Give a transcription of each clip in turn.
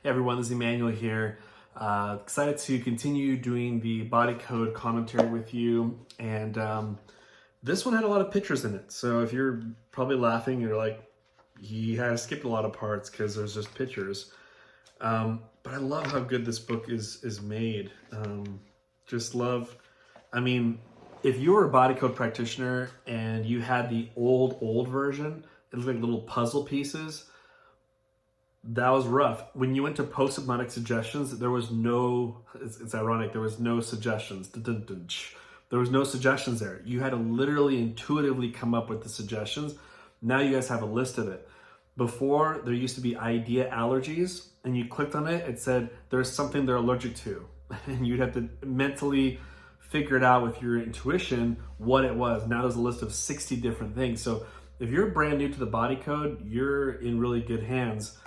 Hey everyone, this is Emanuel here. Excited to continue doing the body code commentary with you. And this one had a lot of pictures in it. So if you're probably laughing, you're like, he had skipped a lot of parts because there's just pictures. But I love how good this book is made. Just love, I mean, if you were a body code practitioner and you had the old version, it was like little puzzle pieces. That was rough. When you went to post-hypnotic suggestions, there was no, it's ironic, there was no suggestions. There was no suggestions there. You had to literally intuitively come up with the suggestions. Now you guys have a list of it. Before, there used to be idea allergies, and you clicked on it, it said there's something they're allergic to. And you'd have to mentally figure it out with your intuition what it was. Now there's a list of 60 different things. So if you're brand new to the body code, you're in really good hands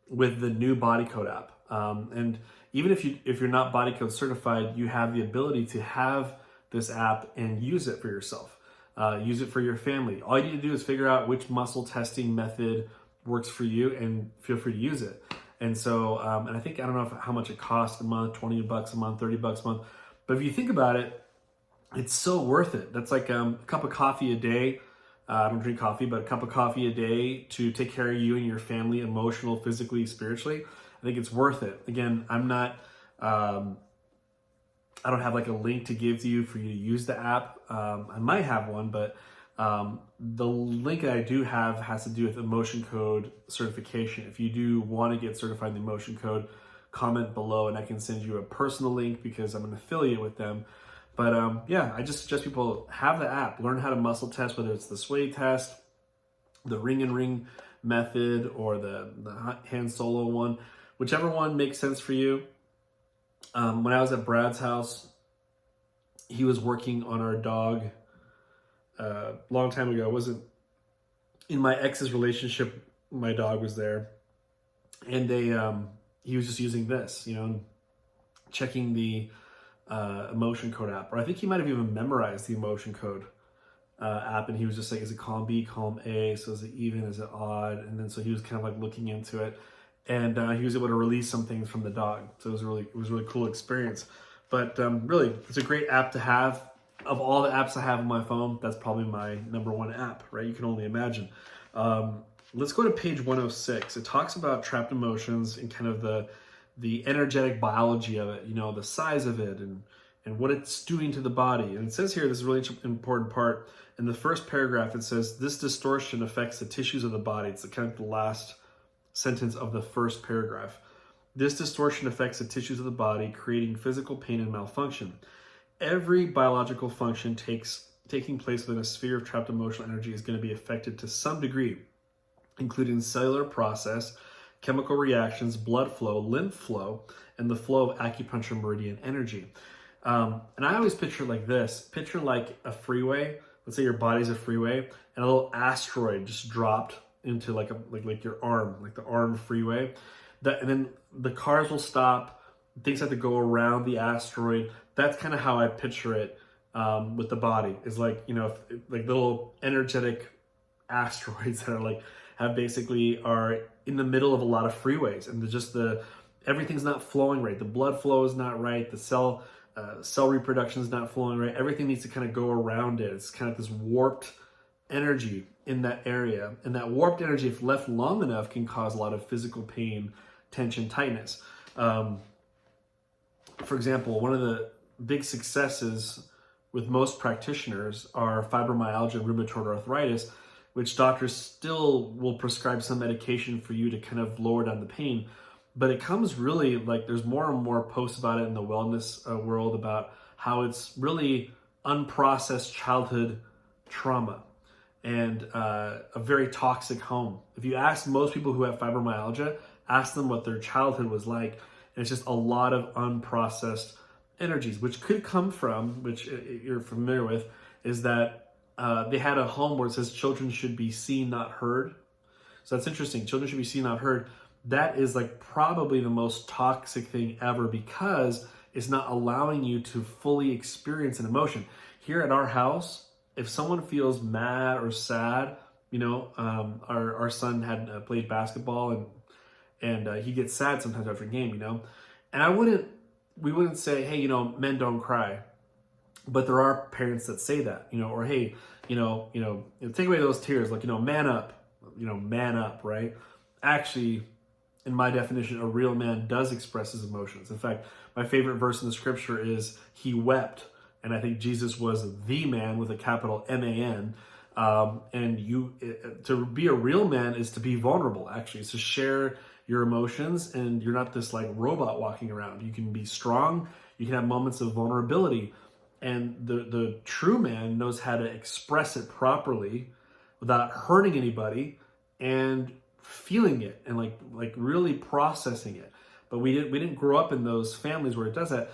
with the new body code app. And even if you're not body code certified, you have the ability to have this app and use it for yourself. Use it for your family. All you need to do is figure out which muscle testing method works for you and feel free to use it. And so, and I think, I don't know how much it costs a month, 20 bucks a month, 30 bucks a month. But if you think about it, it's so worth it. That's like a cup of coffee a day. I don't drink coffee, but a cup of coffee a day to take care of you and your family, emotional, physically, spiritually. I think it's worth it. Again, I'm not, I don't have like a link to give to you for you to use the app. I might have one, but the link that I do have has to do with emotion code certification. If you do want to get certified in the emotion code, comment below and I can send you a personal link because I'm an affiliate with them. But yeah, I just suggest people have the app, learn how to muscle test, whether it's the sway test, the ring and ring method, or the hand solo one, whichever one makes sense for you. When I was at Brad's house, he was working on our dog a long time ago. It wasn't in my ex's relationship, my dog was there, and he was just using this, checking the emotion code app, or I think he might have even memorized the emotion code app, and he was just like, is it column B, column A, so is it even, is it odd? And then so he was kind of like looking into it, and he was able to release some things from the dog. So it was a really cool experience. But really, it's a great app to have. Of all the apps I have on my phone, that's probably my #1 app, right? You can only imagine. Let's go to page 106. It talks about trapped emotions and kind of the energetic biology of it, the size of it and what it's doing to the body. And it says here, this is a really important part. In the first paragraph, it says, this distortion affects the tissues of the body. It's kind of the last sentence of the first paragraph. This distortion affects the tissues of the body, creating physical pain and malfunction. Every biological function taking place within a sphere of trapped emotional energy is going to be affected to some degree, including cellular process, chemical reactions, blood flow, lymph flow, and the flow of acupuncture meridian energy. And I always picture it like this. Picture like a freeway. Let's say your body's a freeway, and a little asteroid just dropped into like your arm, like the arm freeway. And then the cars will stop. Things have to go around the asteroid. That's kind of how I picture it with the body. Is like like little energetic asteroids that are in the middle of a lot of freeways, and everything's not flowing right. The blood flow is not right. The cell reproduction is not flowing right. Everything needs to kind of go around it. It's kind of this warped energy in that area, and that warped energy, if left long enough, can cause a lot of physical pain, tension, tightness. For example, one of the big successes with most practitioners are fibromyalgia and rheumatoid arthritis, which doctors still will prescribe some medication for you to kind of lower down the pain. But it comes really like there's more and more posts about it in the wellness world about how it's really unprocessed childhood trauma and a very toxic home. If you ask most people who have fibromyalgia, ask them what their childhood was like, and it's just a lot of unprocessed energies, which could come from, which you're familiar with, is that they had a home where it says children should be seen, not heard. So that's interesting. Children should be seen, not heard. That is like probably the most toxic thing ever because it's not allowing you to fully experience an emotion. Here at our house, if someone feels mad or sad, our son had played basketball and he gets sad sometimes after a game, you know. And we wouldn't say, hey, you know, men don't cry, but there are parents that say that, you know, or hey, take away those tears, like, you know, man up, right? Actually, in my definition, a real man does express his emotions. In fact, my favorite verse in the scripture is he wept. And I think Jesus was the man with a capital M-A-N. To be a real man is to be vulnerable, actually. It's to share your emotions, and you're not this like robot walking around. You can be strong. You can have moments of vulnerability. And the true man knows how to express it properly without hurting anybody and feeling it and like really processing it. But we didn't grow up in those families where it does that.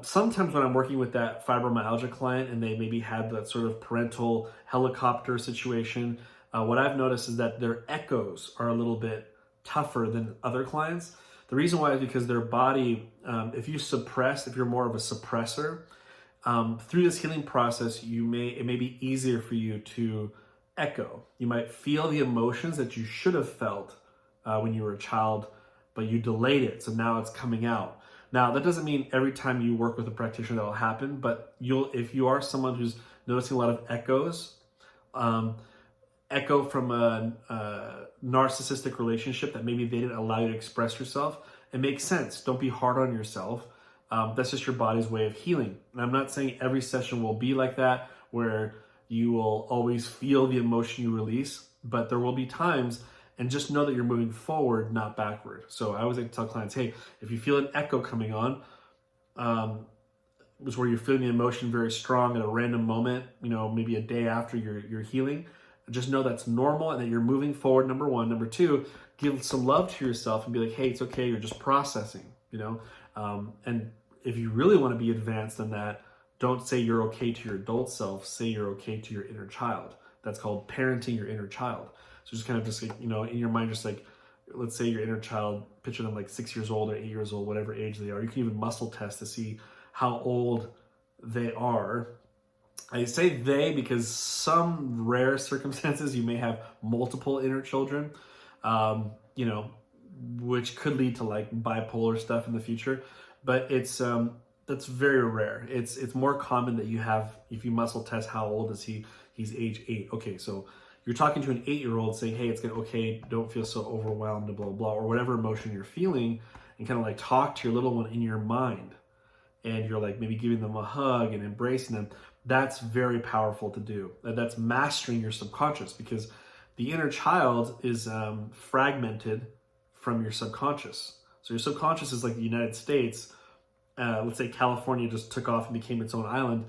Sometimes when I'm working with that fibromyalgia client and they maybe had that sort of parental helicopter situation, what I've noticed is that their echoes are a little bit tougher than other clients. The reason why is because their body, if you're more of a suppressor, through this healing process, it may be easier for you to echo. You might feel the emotions that you should have felt when you were a child, but you delayed it, so now it's coming out. Now, that doesn't mean every time you work with a practitioner that will happen, but if you are someone who's noticing a lot of echoes, echo from a narcissistic relationship that maybe they didn't allow you to express yourself, it makes sense. Don't be hard on yourself. That's just your body's way of healing. And I'm not saying every session will be like that, where you will always feel the emotion you release, but there will be times, and just know that you're moving forward, not backward. So I always like to tell clients, hey, if you feel an echo coming on, which where you're feeling the emotion very strong at a random moment, you know, maybe a day after you're healing, just know that's normal and that you're moving forward, number one. Number two, give some love to yourself and be like, hey, it's okay, you're just processing, you know? And if you really want to be advanced in that, don't say you're okay to your adult self, say you're okay to your inner child. That's called parenting your inner child. So just kind of just like, you know, in your mind, just like, let's say your inner child, picture them like 6 years old or 8 years old, whatever age they are. You can even muscle test to see how old they are. I say they because some rare circumstances you may have multiple inner children, you know, which could lead to like bipolar stuff in the future. But that's very rare. It's more common that you have, if you muscle test how old is he, he's age 8. Okay, so you're talking to an 8-year-old saying, hey, it's good, okay, don't feel so overwhelmed, blah, blah, or whatever emotion you're feeling, and kind of like talk to your little one in your mind. And you're like maybe giving them a hug and embracing them. That's very powerful to do. That's mastering your subconscious, because the inner child is fragmented from your subconscious. So your subconscious is like the United States. Let's say California just took off and became its own island.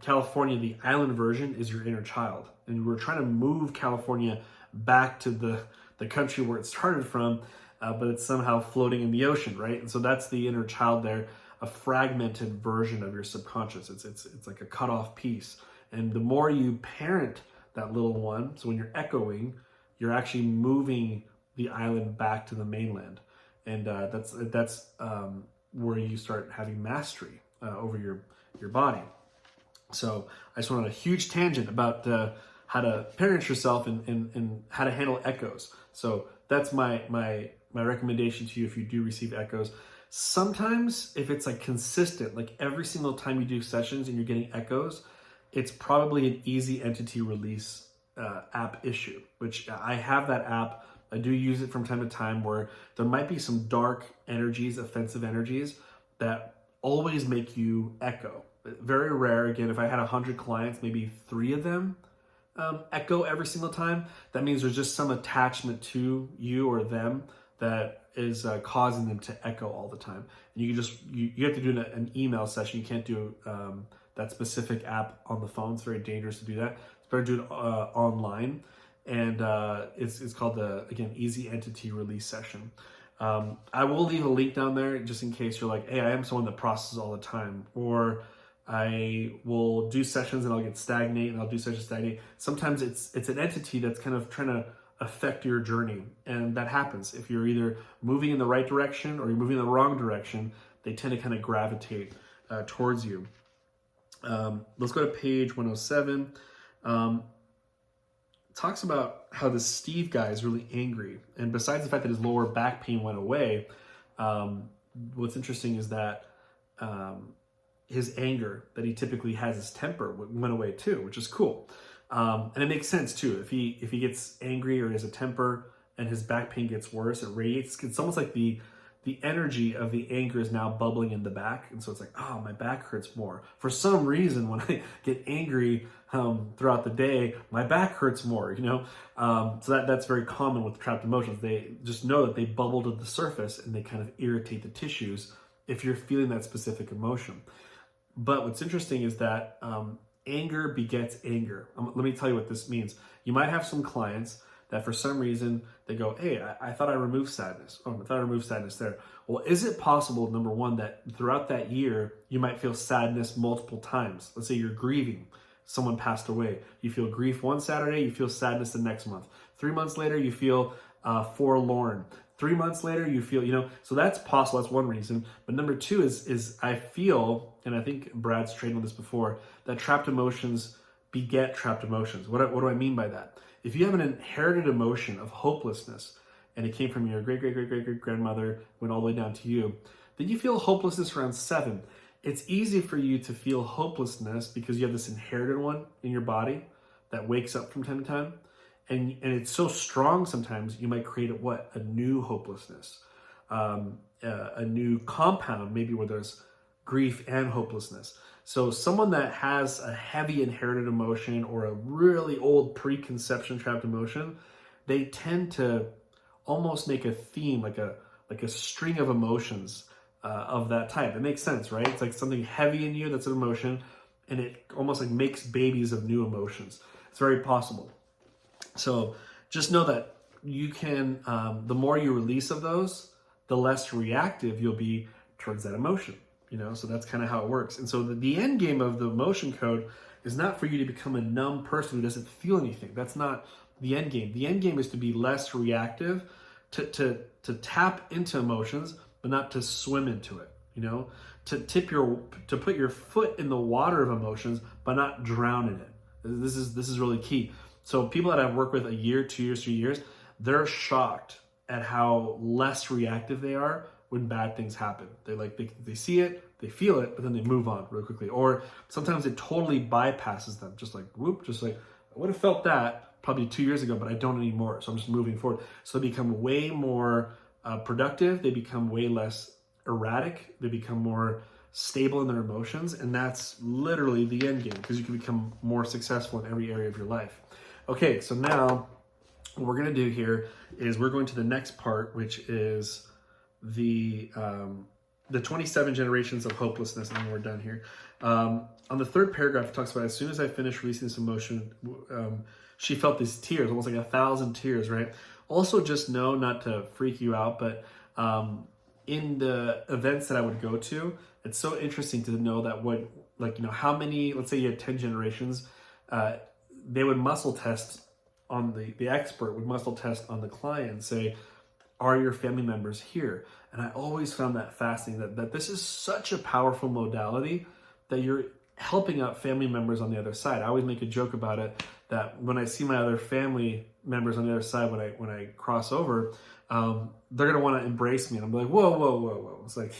California, the island version, is your inner child. And we're trying to move California back to the country where it started from, but it's somehow floating in the ocean, right? And so that's the inner child there, a fragmented version of your subconscious. It's like a cut off piece. And the more you parent that little one, so when you're echoing, you're actually moving the island back to the mainland. And that's where you start having mastery over your body. So I just went on a huge tangent about how to parent yourself and how to handle echoes. So that's my recommendation to you if you do receive echoes. Sometimes if it's like consistent, like every single time you do sessions and you're getting echoes, it's probably an easy entity release app issue, which I have that app. I do use it from time to time, where there might be some dark energies, offensive energies that always make you echo. Very rare. Again, if I had 100 clients, maybe 3 of them echo every single time. That means there's just some attachment to you or them that is causing them to echo all the time. And you can just, you have to do an email session. You can't do that specific app on the phone. It's very dangerous to do that. It's better to do it online. And it's called the, again, Easy Entity Release Session. I will leave a link down there just in case you're like, hey, I am someone that processes all the time, or I will do sessions and I'll get stagnate, and I'll do sessions stagnate. Sometimes it's an entity that's kind of trying to affect your journey, and that happens. If you're either moving in the right direction or you're moving in the wrong direction, they tend to kind of gravitate towards you. Let's go to page 107. talks about how this Steve guy is really angry. And besides the fact that his lower back pain went away, what's interesting is that his anger that he typically has, his temper, went away too, which is cool. And it makes sense too. If he gets angry or he has a temper and his back pain gets worse, it radiates. It's almost like the energy of the anger is now bubbling in the back. And so it's like, oh, my back hurts more. For some reason, when I get angry throughout the day, my back hurts more, you know? So that's very common with trapped emotions. They just know that they bubble to the surface and they kind of irritate the tissues if you're feeling that specific emotion. But what's interesting is that anger begets anger. Let me tell you what this means. You might have some clients that for some reason they go, hey, I thought I removed sadness. Oh, I thought I removed sadness there. Well, is it possible, number one, that throughout that year, you might feel sadness multiple times? Let's say you're grieving. Someone passed away. You feel grief one Saturday, you feel sadness the next month. 3 months later, you feel forlorn. 3 months later, you feel, you know, so that's possible. That's one reason. But number two is I feel, and I think Brad's trained on this before, that trapped emotions beget trapped emotions. What do I mean by that? If you have an inherited emotion of hopelessness, and it came from your great-great-great-great-grandmother, went all the way down to you, then you feel hopelessness around 7. It's easy for you to feel hopelessness because you have this inherited one in your body that wakes up from time to time. And it's so strong sometimes you might create a new hopelessness, a new compound maybe where there's grief and hopelessness. So someone that has a heavy inherited emotion or a really old preconception trapped emotion, they tend to almost make a theme, like a string of emotions of that type. It makes sense, right? It's like something heavy in you that's an emotion, and it almost like makes babies of new emotions. It's very possible. So just know that you can, the more you release of those, the less reactive you'll be towards that emotion, you know? So that's kind of how it works. And so the end game of the emotion code is not for you to become a numb person who doesn't feel anything. That's not the end game. The end game is to be less reactive, to tap into emotions, but not to swim into it, you know? To put your foot in the water of emotions, but not drown in it. This is really key. So people that I've worked with a year, 2 years, 3 years, they're shocked at how less reactive they are when bad things happen. They see it, they feel it, but then they move on real quickly. Or sometimes it totally bypasses them, just like whoop, just like I would have felt that probably 2 years ago, but I don't anymore. So I'm just moving forward. So they become way more productive. They become way less erratic. They become more stable in their emotions, and that's literally the end game because you can become more successful in every area of your life. Okay, so now what we're going to do here is we're going to the next part, which is the 27 generations of hopelessness, and then we're done here. On the third paragraph, it talks about as soon as I finished releasing this emotion, she felt these tears, almost like 1,000 tears, right? Also, just know, not to freak you out, but in the events that I would go to, it's so interesting to know that how many, let's say you had 10 generations, they would muscle test on the expert would muscle test on the client and say, are your family members here? And I always found that fascinating, that this is such a powerful modality that you're helping out family members on the other side. I always make a joke about it, that when I see my other family members on the other side, when I cross over, they're going to want to embrace me. And I'm like, whoa. It's like,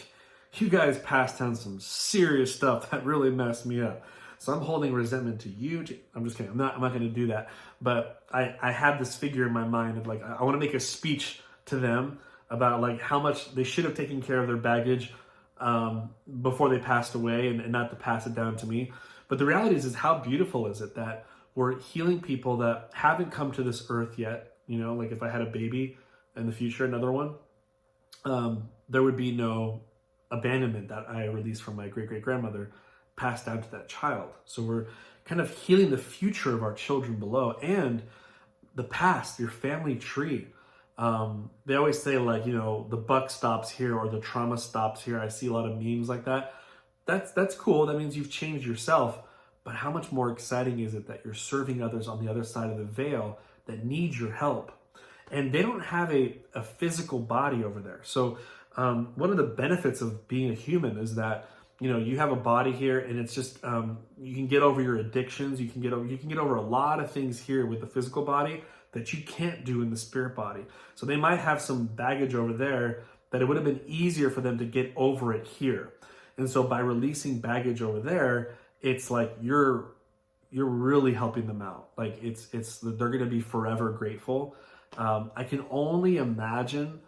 you guys passed down some serious stuff that really messed me up. So I'm holding resentment to you. I'm just kidding. I'm not going to do that. But I had this figure in my mind of like, I want to make a speech to them about like how much they should have taken care of their baggage before they passed away, and not to pass it down to me. But the reality is how beautiful is it that we're healing people that haven't come to this earth yet. You know, like if I had a baby in the future, another one, there would be no abandonment that I released from my great-great-grandmother passed down to that child. So we're kind of healing the future of our children below and the past, your family tree. They always say like, you know, the buck stops here or the trauma stops here. I see a lot of memes like that. That's cool. That means you've changed yourself. But how much more exciting is it that you're serving others on the other side of the veil that need your help? And they don't have a physical body over there. So one of the benefits of being a human is that you know, you have a body here, and it's just you can get over your addictions. You can get over a lot of things here with the physical body that you can't do in the spirit body. So they might have some baggage over there that it would have been easier for them to get over it here. And so by releasing baggage over there, it's like you're really helping them out. Like they're going to be forever grateful. I can only imagine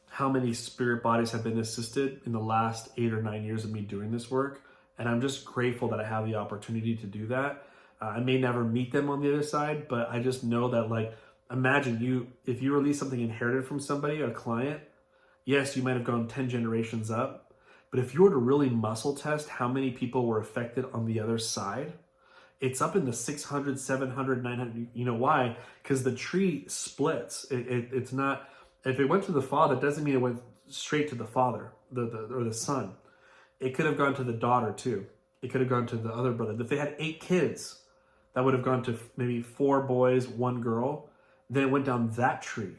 how many spirit bodies have been assisted in the last 8 or 9 years of me doing this work. And I'm just grateful that I have the opportunity to do that. I may never meet them on the other side, but I just know that, like, imagine if you release something inherited from somebody, a client, yes, you might have gone 10 generations up, but if you were to really muscle test how many people were affected on the other side, it's up in the 600, 700, 900. You know why? Because the tree splits. It's not, if it went to the father, it doesn't mean it went straight to the father or the son. It could have gone to the daughter too. It could have gone to the other brother. If they had 8 kids, that would have gone to maybe 4 boys, 1 girl. Then it went down that tree,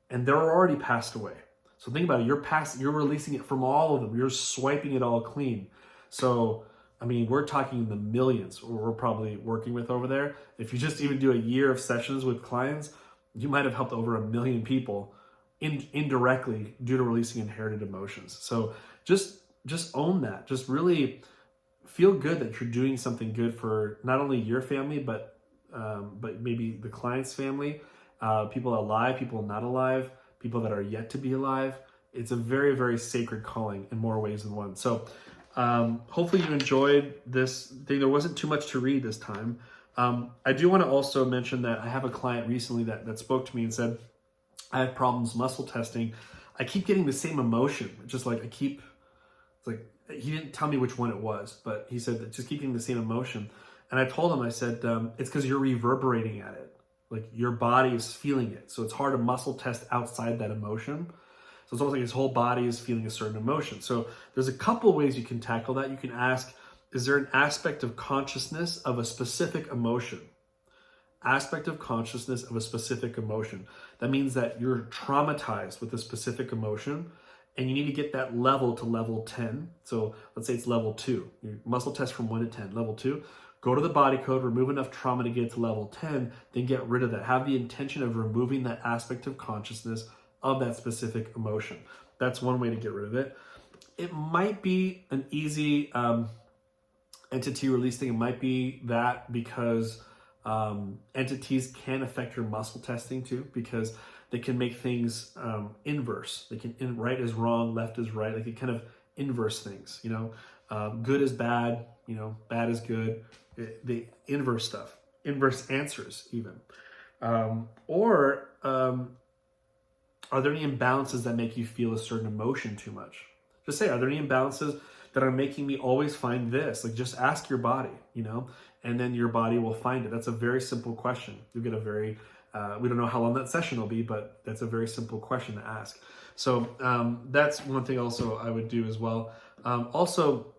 and they're already passed away. So think about it. You're releasing it from all of them. You're swiping it all clean. So, I mean, we're talking the millions we're probably working with over there. If you just even do a year of sessions with clients, you might have helped over 1 million people indirectly due to releasing inherited emotions. So just own that. Just really feel good that you're doing something good for not only your family, but maybe the client's family, people alive, people not alive, people that are yet to be alive. It's a very, very sacred calling in more ways than one. So hopefully you enjoyed this thing. There wasn't too much to read this time. I do want to also mention that I have a client recently that spoke to me and said, I have problems muscle testing. I keep getting the same emotion. Just like it's like, he didn't tell me which one it was, but he said that just keep getting the same emotion. And I told him, I said, it's because you're reverberating at it. Like your body is feeling it. So it's hard to muscle test outside that emotion. So it's almost like his whole body is feeling a certain emotion. So there's a couple ways you can tackle that. You can ask, is there an aspect of consciousness of a specific emotion? Aspect of consciousness of a specific emotion. That means that you're traumatized with a specific emotion, and you need to get that level to level 10. So let's say it's level 2. Your muscle test from 1 to 10. Level 2, go to the body code, remove enough trauma to get to level 10, then get rid of that. Have the intention of removing that aspect of consciousness of that specific emotion. That's one way to get rid of it. It might be an easy entity release thing. It might be that because entities can affect your muscle testing too, because they can make things inverse. They can, right is wrong, left is right. Like, they kind of inverse things, you know. Good is bad, you know, bad is good. The inverse stuff, inverse answers even. Or are there any imbalances that make you feel a certain emotion too much? Just say, are there any imbalances that are making me always find this? Like, just ask your body, you know, and then your body will find it. That's a very simple question. You'll get a very, we don't know how long that session will be, but that's a very simple question to ask. So that's one thing also I would do as well. Also,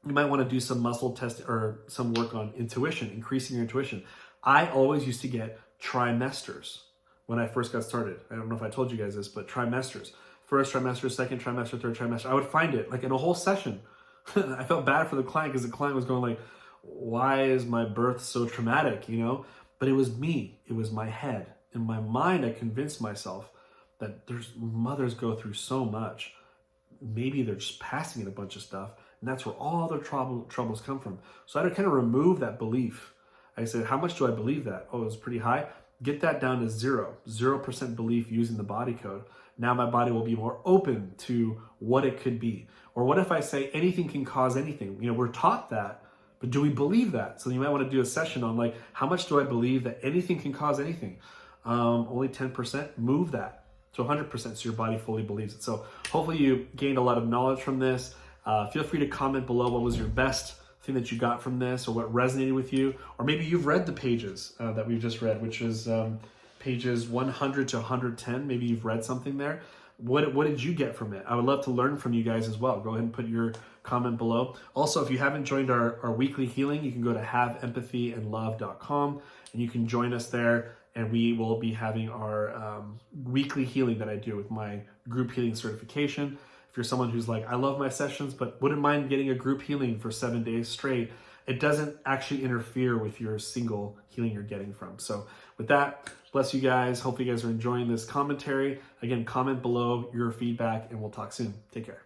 you might want to do some muscle test or some work on intuition, increasing your intuition. I always used to get trimesters when I first got started. I don't know if I told you guys this, but trimesters. First trimester, second trimester, third trimester. I would find it like in a whole session. I felt bad for the client because the client was going like, why is my birth so traumatic, you know? But it was me. It was my head. In my mind, I convinced myself that mothers go through so much. Maybe they're just passing in a bunch of stuff, and that's where all their troubles come from. So I had to kind of remove that belief. I said, how much do I believe that? Oh, it was pretty high. Get that down to 0% belief using the body code. Now my body will be more open to what it could be. Or what if I say anything can cause anything? You know, we're taught that, but do we believe that? So you might want to do a session on like, how much do I believe that anything can cause anything? Only 10%, move that to 100% so your body fully believes it. So hopefully you gained a lot of knowledge from this. Feel free to comment below what was your best thing that you got from this, or what resonated with you, or maybe you've read the pages that we've just read, which is pages 100 to 110. Maybe you've read something there. What did you get from it? I would love to learn from you guys as well. Go ahead and put your comment below. Also, if you haven't joined our weekly healing, you can go to haveempathyandlove.com and you can join us there, and we will be having our weekly healing that I do with my group healing certification. if you're someone who's like, I love my sessions, but wouldn't mind getting a group healing for 7 days straight, it doesn't actually interfere with your single healing you're getting from. So with that, bless you guys. Hopefully you guys are enjoying this commentary. Again, comment below your feedback and we'll talk soon. Take care.